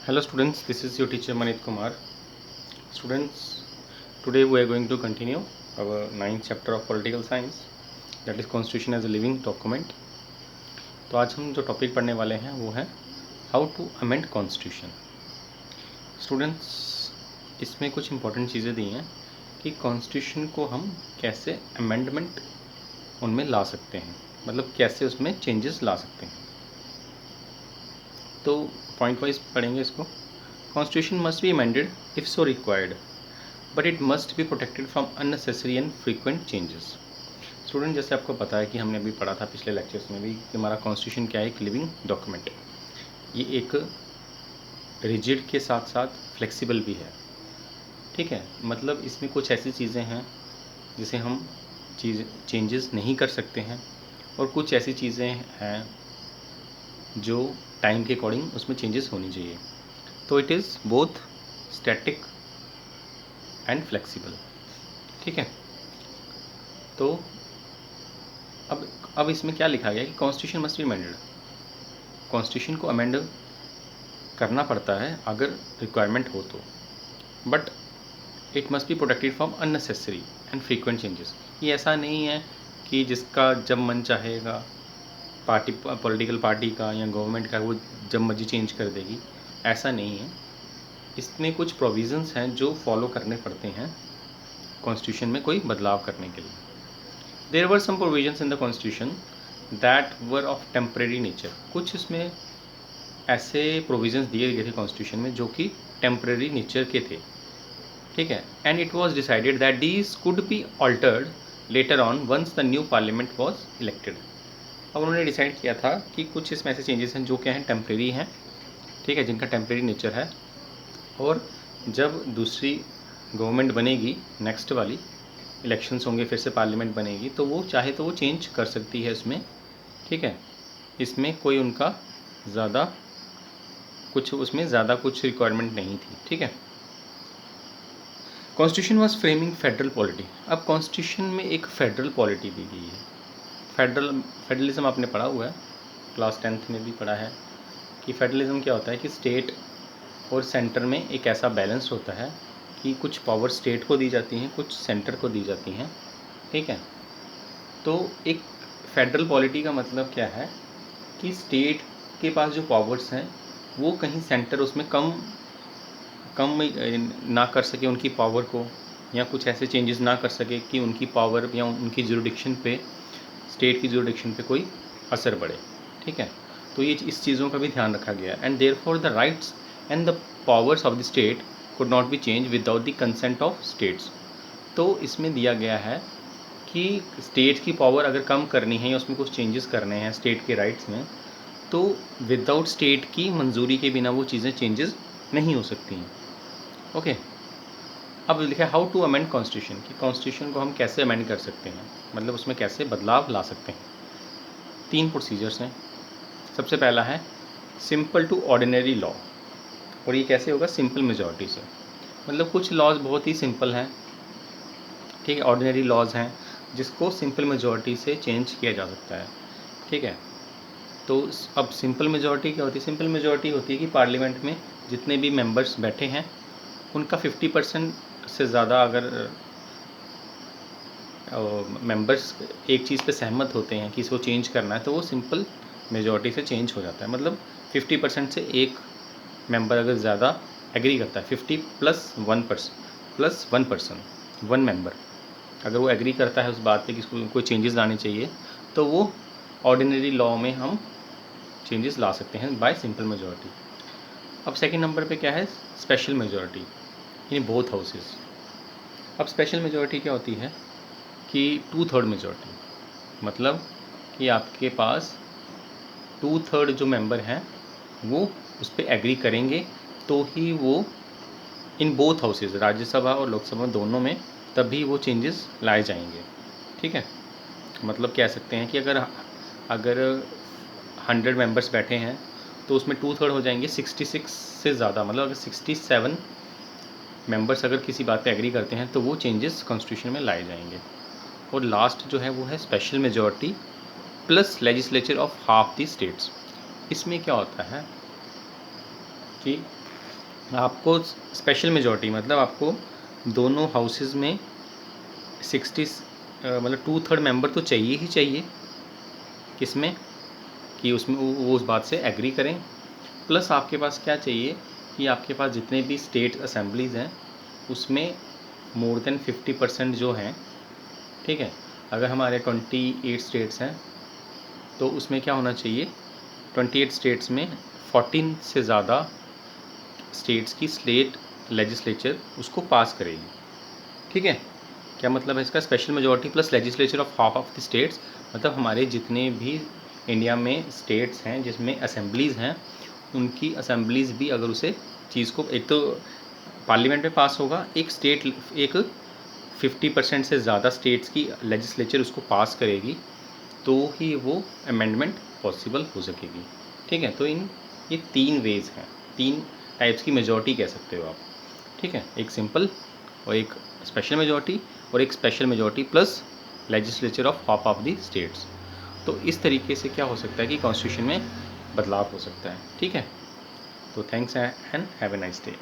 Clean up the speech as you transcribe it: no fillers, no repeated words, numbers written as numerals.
Hello students, this is your teacher Manit Kumar. Students, today we are going to continue our ninth chapter of political science, that is constitution as a living document. तो आज हम जो topic पढ़ने वाले हैं वो है how to amend constitution. Students, इसमें कुछ इंपॉर्टेंट चीज़ें दी हैं कि कॉन्स्टिट्यूशन को हम कैसे अमेंडमेंट उनमें ला सकते हैं, मतलब कैसे उसमें चेंजेस ला सकते हैं. तो पॉइंट वाइज पढ़ेंगे इसको. Constitution must be amended if so required, but it must be protected from unnecessary and frequent changes. Student, जैसे आपको पता है कि हमने अभी पढ़ा था पिछले लेक्चर्स में भी कि हमारा कॉन्स्टिट्यूशन क्या है, एक लिविंग डॉक्यूमेंट. ये एक रिजिड के साथ साथ फ्लेक्सिबल भी है. ठीक है, मतलब इसमें कुछ ऐसी चीज़ें हैं जिसे हम चेंजेस नहीं कर सकते हैं, और कुछ ऐसी चीज़ें हैं जो टाइम के अकॉर्डिंग उसमें चेंजेस होनी चाहिए. तो it is both static and flexible. ठीक है, तो अब इसमें क्या लिखा गया कि constitution must be amended. Constitution को अमेंड करना पड़ता है अगर रिक्वायरमेंट हो तो, but it must be protected from unnecessary and frequent changes. ये ऐसा नहीं है कि जिसका जब मन चाहेगा पॉलिटिकल पार्टी का या गवर्नमेंट का वो जब मर्जी चेंज कर देगी, ऐसा नहीं है. इसमें कुछ प्रोविज़न्स हैं जो फॉलो करने पड़ते हैं कॉन्स्टिट्यूशन में कोई बदलाव करने के लिए. There were some provisions in the constitution that were of temporary nature. कुछ इसमें ऐसे प्रोविजंस दिए गए थे कॉन्स्टिट्यूशन में जो कि टेम्परेरी नेचर के थे. ठीक है, and it was decided that these could be altered later on once the new parliament was elected. अब उन्होंने डिसाइड किया था कि कुछ इसमें ऐसे चेंजेस हैं जो क्या हैं, टेम्परेरी हैं. ठीक है, जिनका टेम्परेरी नेचर है, और जब दूसरी गवर्नमेंट बनेगी, नेक्स्ट वाली इलेक्शंस होंगे, फिर से पार्लियामेंट बनेगी, तो वो चाहे तो वो चेंज कर सकती है इसमें. ठीक है, इसमें कोई उनका ज़्यादा कुछ रिक्वायरमेंट नहीं थी. ठीक है, constitution was framing federal polity. अब कॉन्स्टिट्यूशन में एक फेडरल पॉलिटी दी गई है. फेडरलिज्म आपने पढ़ा हुआ है, क्लास 10th में भी पढ़ा है कि फेडरलिज्म क्या होता है कि स्टेट और सेंटर में एक ऐसा बैलेंस होता है कि कुछ पावर स्टेट को दी जाती हैं, कुछ सेंटर को दी जाती हैं. ठीक है, तो एक फेडरल पॉलिटी का मतलब क्या है कि स्टेट के पास जो पावर्स हैं वो कहीं सेंटर उसमें कम ना कर सके उनकी पावर को, या कुछ ऐसे चेंजेस ना कर सके कि उनकी पावर या उनकी जुरिडिक्शन पे, स्टेट की जुरिडिक्शन पे कोई असर पड़े. ठीक है, तो ये इस चीज़ों का भी ध्यान रखा गया. And therefore the rights and the powers of the state could not be change without the consent of states. तो इसमें दिया गया है कि स्टेट की पावर अगर कम करनी है या उसमें कुछ चेंजेस करने हैं स्टेट के राइट्स में, तो विदाउट स्टेट की मंजूरी के बिना वो चीज़ें चेंजेस नहीं हो सकती हैं. ओके, अब लिखा है हाउ टू अमेंड कॉन्स्टिट्यूशन, कि कॉन्स्टिट्यूशन को हम कैसे अमेंड कर सकते हैं, मतलब उसमें कैसे बदलाव ला सकते हैं. 3 प्रोसीजर्स हैं. सबसे पहला है सिंपल टू ऑर्डिनरी लॉ, और ये कैसे होगा, सिंपल मेजॉरिटी से. मतलब कुछ लॉज बहुत ही सिंपल हैं. ठीक है, ऑर्डिनरी लॉज हैं जिसको सिंपल मेजॉरिटी से चेंज किया जा सकता है. ठीक है, तो अब सिंपल मेजॉरिटी क्या होती है? सिंपल मेजॉरिटी होती है कि पार्लियामेंट में जितने भी मेंबर्स बैठे हैं उनका 50% से ज़्यादा अगर मेंबर्स एक चीज़ पे सहमत होते हैं कि इसको चेंज करना है, तो वो सिंपल मेजॉरिटी से चेंज हो जाता है. मतलब 50% से एक मेंबर अगर ज़्यादा एग्री करता है, 50 प्लस 1 पर्सन 1 मेंबर अगर वो एग्री करता है उस बात पे कि इसको कोई चेंजेस लाने चाहिए, तो वो ऑर्डिनरी लॉ में हम चेंजेस ला सकते हैं बाय सिंपल मेजॉरिटी. अब सेकंड नंबर पे क्या है, special majority in both houses. अब स्पेशल मेजॉरिटी क्या होती है कि 2/3 मेजॉरिटी, मतलब कि आपके पास 2/3 जो मेंबर हैं वो उस पर एग्री करेंगे, तो ही वो इन बोथ हाउसेस, राज्यसभा और लोकसभा दोनों में, तभी वो चेंजेस लाए जाएंगे. ठीक है, मतलब कह सकते हैं कि अगर 100 मेंबर्स बैठे हैं तो उसमें 2/3 हो जाएंगे 66 से ज़्यादा, मतलब अगर 67 मेंबर्स अगर किसी बात पे एग्री करते हैं तो वो चेंजेस कॉन्स्टिट्यूशन में लाए जाएंगे. और लास्ट जो है वो है special majority plus legislature of half the states. इसमें क्या होता है कि आपको स्पेशल मेजॉरिटी मतलब आपको दोनों हाउसेस में 60 मतलब 2/3 मेंबर तो चाहिए ही चाहिए, किसमें कि उसमें वो उस बात से एग्री करें। प्लस आपके पास क्या चाहिए कि आपके पास जितने भी स्टेट असेंबलीज़ हैं उसमें मोर देन 50% जो हैं, ठीक है। अगर हमारे 28 स्टेट्स हैं तो उसमें क्या होना चाहिए, 28 स्टेट्स में 14 से ज़्यादा स्टेट्स की स्टेट लेजिस्लेचर उसको पास करेगी, ठीक है। क्या मतलब है इसका, special majority plus legislature of half of the states, मतलब हमारे जितने भी इंडिया में स्टेट्स हैं जिसमें असेंबलीज़ हैं उनकी असेंबलीज़ भी अगर उसे चीज़ को, एक तो पार्लियामेंट में पास होगा, एक स्टेट एक 50% से ज़्यादा स्टेट्स की लेजिस्लेचर उसको पास करेगी तो ही वो अमेंडमेंट पॉसिबल हो सकेगी, ठीक है। तो ये 3 वेज़ हैं, 3 टाइप्स की मेजॉरिटी कह सकते हो आप, ठीक है। एक सिंपल और एक स्पेशल मेजॉरिटी और एक special majority plus legislature of half of the states. तो इस तरीके से क्या हो सकता है कि कॉन्स्टिट्यूशन में बदलाव हो सकता है, ठीक है। तो thanks and have a nice day.